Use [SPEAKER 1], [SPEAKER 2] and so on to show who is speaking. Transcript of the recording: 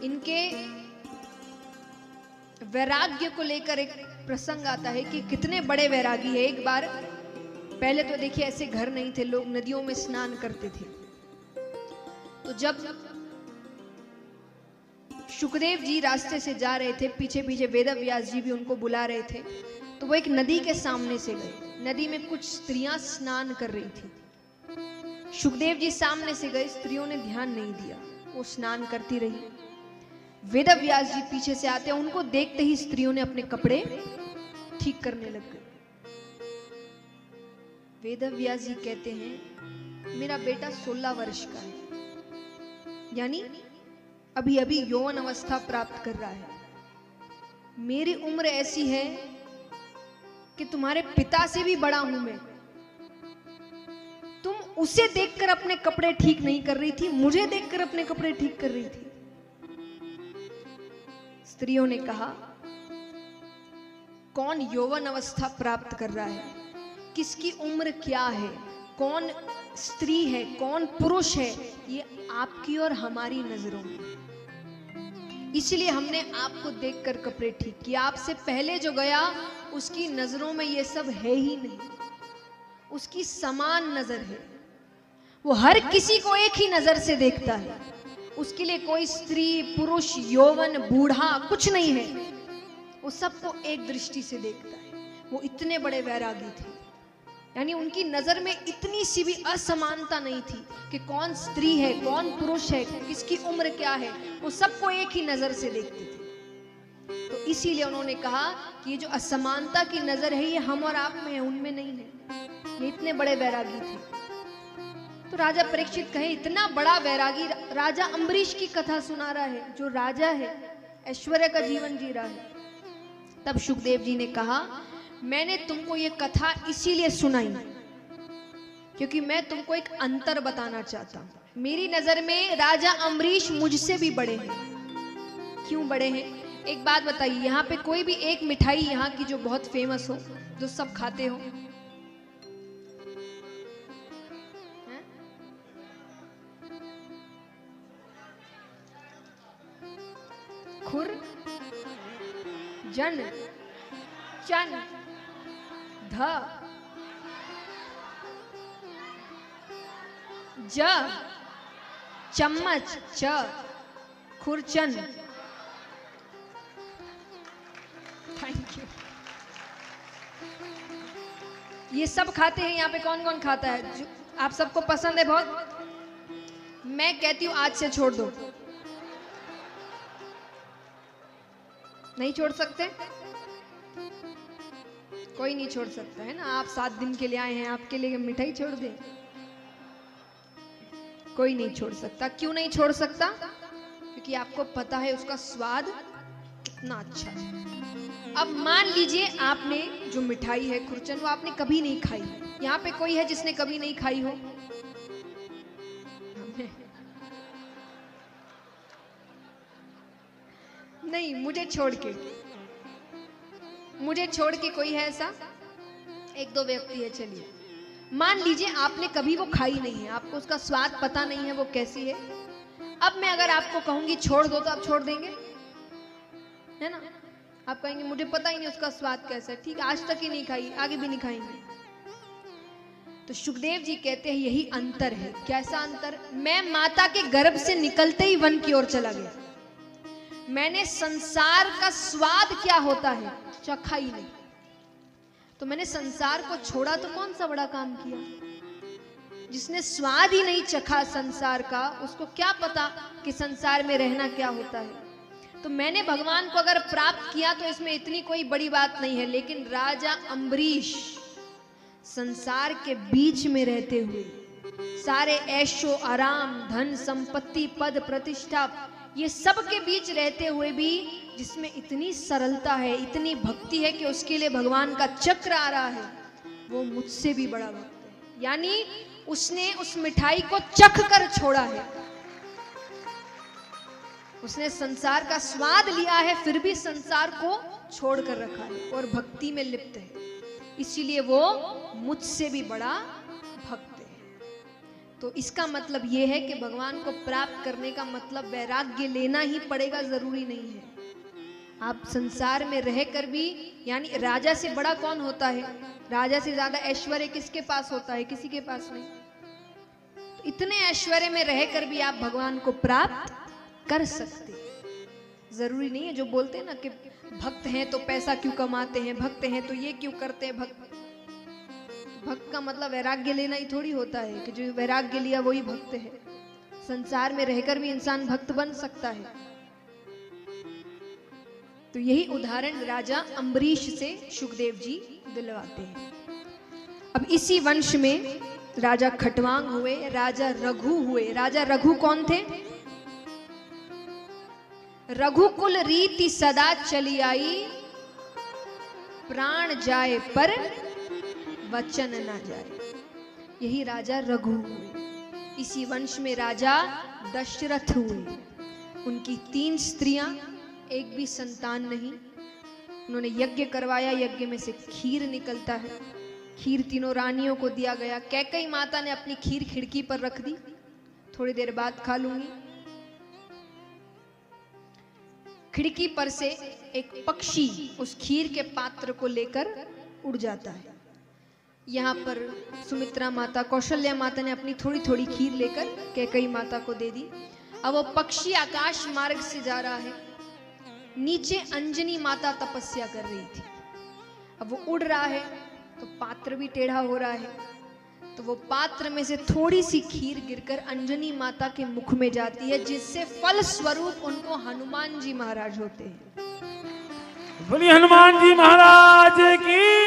[SPEAKER 1] इनके वैराग्य को लेकर एक प्रसंग आता है कि कितने बड़े वैरागी है। एक बार पहले तो देखिए ऐसे घर नहीं थे, लोग नदियों में स्नान करते थे। तो जब शुकदेव जी रास्ते से जा रहे थे, पीछे पीछे वेदव्यास जी भी उनको बुला रहे थे, तो वो एक नदी के सामने से गए। नदी में कुछ स्त्रियां स्नान कर रही थी। शुकदेव जी सामने से गए, स्त्रियों ने ध्यान नहीं दिया, वो स्नान करती रही। वेदव्यास जी पीछे से आते, उनको देखते ही स्त्रियों ने अपने कपड़े ठीक करने लग गए। वेदव्यास जी कहते हैं मेरा बेटा 16 वर्ष का है, यानी अभी अभी यौवन अवस्था प्राप्त कर रहा है। मेरी उम्र ऐसी है कि तुम्हारे पिता से भी बड़ा हूं मैं। तुम उसे देखकर अपने कपड़े ठीक नहीं कर रही थी, मुझे देखकर अपने कपड़े ठीक कर रही थी। स्त्रियों ने कहा कौन यौवन अवस्था प्राप्त कर रहा है, किसकी उम्र क्या है, कौन स्त्री है, कौन पुरुष है, ये आपकी और हमारी नजरों में। इसलिए हमने आपको देखकर कपड़े ठीक किए। आपसे पहले जो गया उसकी नजरों में ये सब है ही नहीं, उसकी समान नजर है। वो हर किसी को एक ही नजर से देखता है। उसके लिए कोई स्त्री पुरुष यौवन बूढ़ा कुछ नहीं है, वो सबको एक दृष्टि से देखता है। वो इतने बड़े वैरागी थे, यानी उनकी नजर में इतनी सी भी असमानता नहीं थी कि कौन स्त्री है, कौन पुरुष है, किसकी उम्र क्या है, वो सबको एक ही नजर से देखते थे। तो इसीलिए उन्होंने कहा कि ये जो असमानता की नजर है ये हम और आप में है, उनमें नहीं है। ये इतने बड़े वैरागी थे। तो राजा परीक्षित कहे इतना बड़ा वैरागी राजा अम्बरीश की कथा सुना रहा है, जो राजा है, ऐश्वर्य का जीवन जी रहा है। तब शुकदेव जी ने कहा मैंने तुमको ये कथा इसीलिए सुनाई क्योंकि मैं तुमको एक अंतर बताना चाहता हूं। मेरी नजर में राजा अम्बरीश मुझसे भी बड़े हैं। क्यों बड़े हैं? एक बात बताइए, यहाँ पे कोई भी एक मिठाई यहाँ की जो बहुत फेमस हो, जो सब खाते हो? खुर जन चन ध ज चम्मच च खुरचन। Thank you. ये सब खाते हैं यहाँ पे। कौन कौन खाता है? जो आप सबको पसंद है बहुत? मैं कहती हूँ आज से छोड़ दो। नहीं छोड़ सकते? कोई नहीं छोड़ सकता है ना। आप 7 दिन के लिए आए हैं, आपके लिए मिठाई छोड़ दें? कोई नहीं छोड़ सकता। क्यों नहीं छोड़ सकता? क्योंकि आपको पता है उसका स्वाद कितना अच्छा है। अब मान लीजिए आपने जो मिठाई है खुरचन, वो आपने कभी नहीं खाई। यहाँ पे कोई है जिसने कभी नहीं खाई हो? नहीं, मुझे छोड़ के कोई है ऐसा? 1-2 व्यक्ति है। चलिए मान लीजिए आपने कभी वो खाई नहीं है, आपको उसका स्वाद पता नहीं है वो कैसी है। अब मैं अगर आपको कहूंगी छोड़ दो, तो आप छोड़ देंगे? है ना? आप कहेंगे मुझे पता ही नहीं उसका स्वाद कैसा है, ठीक, आज तक ही नहीं खाई, आगे भी नहीं खाएंगे। तो शुकदेव जी कहते हैं यही अंतर है। कैसा अंतर? मैं माता के गर्भ से निकलते ही वन की ओर चला गया। मैंने संसार का स्वाद क्या होता है चखा ही नहीं। तो मैंने संसार को छोड़ा तो कौन सा बड़ा काम किया? जिसने स्वाद ही नहीं चखा संसार का, उसको क्या पता कि संसार में रहना क्या होता है। तो मैंने भगवान को अगर प्राप्त किया तो इसमें इतनी कोई बड़ी बात नहीं है। लेकिन राजा अम्बरीश संसार के बीच में रहते हुए, सारे ऐशो आराम, धन संपत्ति, पद प्रतिष्ठा, ये सब के बीच रहते हुए भी जिसमें इतनी सरलता है, इतनी भक्ति है कि उसके लिए भगवान का चक्र आ रहा है, वो मुझसे भी बड़ा भक्त है। यानी उसने उस मिठाई को चख कर छोड़ा है। उसने संसार का स्वाद लिया है, फिर भी संसार को छोड़ कर रखा है और भक्ति में लिप्त है। इसीलिए वो मुझसे भी बड़ा भक्त है। तो इसका मतलब ये है कि भगवान को प्राप्त करने का मतलब वैराग्य लेना ही पड़ेगा, जरूरी नहीं है। आप संसार में रहकर भी, यानी राजा से बड़ा कौन होता है? राजा से ज्यादा ऐश्वर्य किसके पास होता है? किसी के पास नहीं। तो इतने ऐश्वर्य में रहकर भी आप भगवान को प्राप्त कर सकते। जरूरी नहीं है जो बोलते हैं ना कि भक्त हैं तो पैसा क्यों कमाते हैं, भक्त हैं तो ये क्यों करते हैं। भक्त का मतलब वैराग्य लेना ही थोड़ी होता है कि जो वैराग्य लिया वही भक्त है। संसार में रहकर भी इंसान भक्त बन सकता है। तो यही उदाहरण राजा अम्बरीश से सुखदेव जी दिलवाते हैं। अब इसी वंश में राजा खटवांग हुए, राजा रघु हुए। राजा रघु कौन थे? रघुकुल रीति सदा चली आई, प्राण जाए पर वचन ना जाए। यही राजा रघु हुए। इसी वंश में राजा दशरथ हुए। उनकी 3 स्त्रियां, एक भी संतान नहीं। उन्होंने यज्ञ करवाया, यज्ञ में से खीर निकलता है। खीर तीनों रानियों को दिया गया। कैकेयी माता ने अपनी खीर खिड़की पर रख दी, थोड़ी देर बाद खा लूंगी। खिड़की पर से एक पक्षी उस खीर के पात्र को लेकर उड़ जाता है। यहाँ पर सुमित्रा माता, कौशल्या माता ने अपनी थोड़ी थोड़ी खीर लेकर कैकेयी माता को दे दी। अब वो पक्षी आकाश मार्ग से जा रहा है। नीचे अंजनी माता तपस्या कर रही थी। अब वो उड़ रहा है तो पात्र भी टेढ़ा हो रहा है। तो वो पात्र में से थोड़ी सी खीर गिरकर अंजनी माता के मुख में जाती है, जिससे फल स्वरूप उनको हनुमान जी महाराज होते हैं।
[SPEAKER 2] बोलिए हनुमान जी महाराज की।